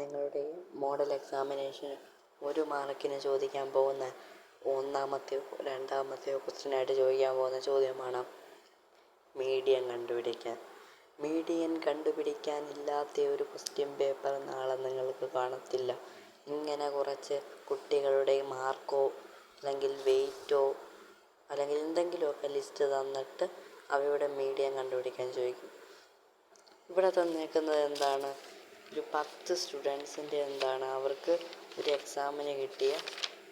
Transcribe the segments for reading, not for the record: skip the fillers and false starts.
നിങ്ങളുടെ മോഡൽ എക്സാമിനേഷന് 1 മാർക്കിന് ചോദിക്കാൻ പോകുന്ന ഒന്നാമത്തെയോ രണ്ടാമത്തെയോ ക്വസ്റ്റ്യനായിട്ട് ചോദിക്കാൻ പോകുന്ന ചോദ്യമാണ് മീഡിയൻ കണ്ടുപിടിക്കാൻ. മീഡിയൻ കണ്ടുപിടിക്കാനില്ലാത്ത ഒരു ക്വസ്റ്റ്യൻ പേപ്പർ നാളെ നിങ്ങൾക്ക് കാണത്തില്ല. ഇങ്ങനെ കുറച്ച് കുട്ടികളുടെ മാർക്കോ അല്ലെങ്കിൽ വെയ്റ്റോ അല്ലെങ്കിൽ എന്തെങ്കിലുമൊക്കെ ലിസ്റ്റ് തന്നിട്ട് അവയുടെ മീഡിയൻ കണ്ടുപിടിക്കാൻ ചോദിക്കും. ഇവിടെ തന്നേക്കുന്നത് എന്താണ്? ഒരു 10 സ്റ്റുഡൻസിൻ്റെ അവർക്ക് ഒരു എക്സാമിന് കിട്ടിയ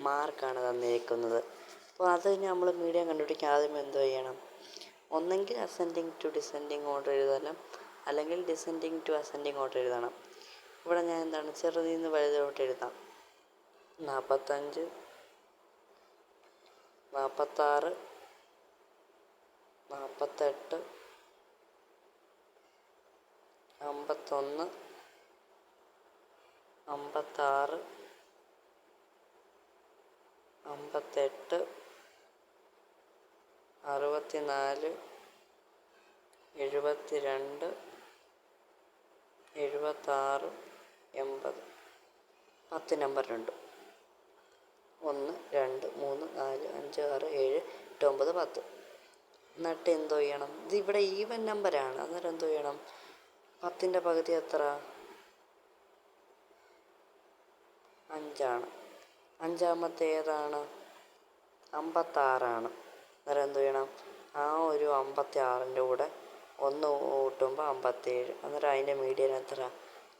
മാർക്കാണ് തന്നിരിക്കുന്നത്. അപ്പോൾ അത് നമ്മൾ മീഡിയൻ കണ്ടുപിടിക്കാൻ ആദ്യം എന്തോ ചെയ്യണം? ഒന്നെങ്കിൽ അസെൻഡിങ് ടു ഡിസെൻഡിങ് ഓർഡർ എഴുതണം, അല്ലെങ്കിൽ ഡിസെൻഡിങ് ടു അസെൻഡിങ് ഓർഡർ എഴുതണം. ഇവിടെ ഞാൻ ചെറുതിൽ നിന്ന് വലുതോട്ട് എഴുതാം. 45, 46, 48, 51, 56, 58, 64, 72, 76, 80. 10 നമ്പറുണ്ട്. 1, 2, 3, 4, 5, 6, 7, 8, 9, 10. എന്നിട്ട് എന്തോ ചെയ്യണം? ഇതിവിടെ ഈവൻ നമ്പറാണ്. അന്നേരം എന്തോ ചെയ്യണം? 10ൻ്റെ പകുതി എത്ര? 5ആണ്. അഞ്ചാമത്തെ ഏതാണ്? 56ആണ്. അന്നേരം എന്ത് ചെയ്യണം? ആ ഒരു 56ൻ്റെ കൂടെ 1 കൂട്ടുമ്പോൾ 57. അന്നേരം അതിൻ്റെ മീഡിയൻ എത്ര?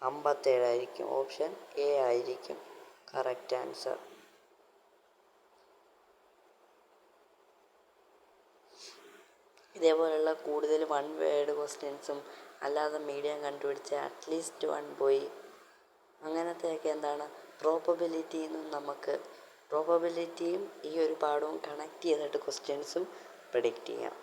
57 ആയിരിക്കും. ഓപ്ഷൻ എ ആയിരിക്കും കറക്റ്റ് ആൻസർ. ഇതേപോലെയുള്ള കൂടുതൽ 1 വേർഡ് ക്വസ്റ്റ്യൻസും അല്ലാതെ മീഡിയൻ കണ്ടുപിടിച്ച അറ്റ്ലീസ്റ്റ് 1 പോയി അങ്ങനത്തെയൊക്കെ പ്രോബബിലിറ്റിയിൽ നിന്നും നമുക്ക് പ്രോബബിലിറ്റിയും ഈ ഒരു പാഠവും കണക്ട് ചെയ്തിട്ട് ക്വസ്റ്റ്യൻസും പ്രെഡിക്റ്റ് ചെയ്യാം.